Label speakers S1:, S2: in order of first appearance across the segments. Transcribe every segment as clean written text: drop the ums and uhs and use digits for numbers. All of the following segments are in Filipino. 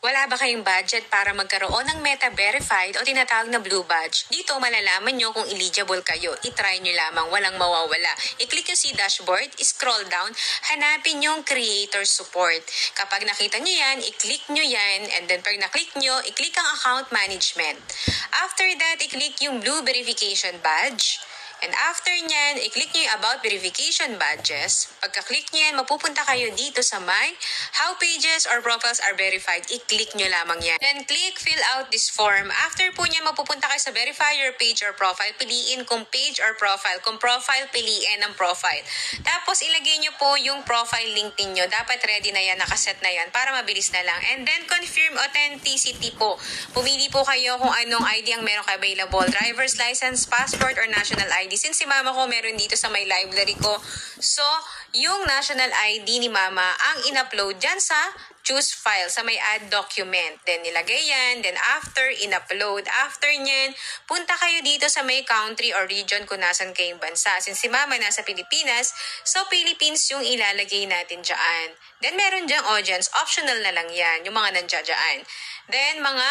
S1: Wala ba kayong budget para magkaroon ng Meta Verified o tinatawag na Blue Badge? Dito malalaman nyo kung eligible kayo. I-try nyo lamang, walang mawawala. I-click nyo si dashboard, scroll down, hanapin yung creator support. Kapag nakita nyo yan, i-click nyo yan, and then pag na-click nyo, i-click ang account management. After that, i-click yung Blue Verification Badge. And after nyan, i-click nyo yung About Verification Badges. Pagka-click nyo yan, mapupunta kayo dito sa my How Pages or Profiles are Verified. I-click nyo lamang yan. Then click Fill out this form. After po nyan, mapupunta kayo sa Verify your page or profile. Piliin kung page or profile. Kung profile, piliin ang profile. Tapos ilagay nyo po yung profile link ninyo. Dapat ready na yan, nakaset na yan para mabilis na lang. And then confirm authenticity po. Pumili po kayo kung anong ID ang meron kayo available. Driver's license, passport, or national ID. Since si mama ko meron dito sa may library ko. So, yung national ID ni mama ang in-upload dyan sa choose file, sa may add document. Then, nilagay yan. Then, after, in-upload. After nyan, punta kayo dito sa may country or region kung nasan kayong bansa. Since si mama nasa Pilipinas, so Philippines yung ilalagay natin dyan. Then, meron dyang audience. Optional na lang yan, yung mga nandiyan dyan. Then, mga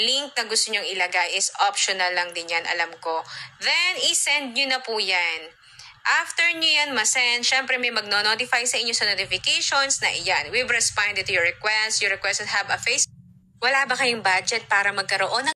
S1: link na gusto nyong ilagay is optional lang din yan, alam ko. Then, i-send nyo na po yan. After nyo yan masend, syempre may magno-notify sa inyo sa notifications na iyan. We've responded to your request. You requested have a face. Wala ba kayong budget para magkaroon ng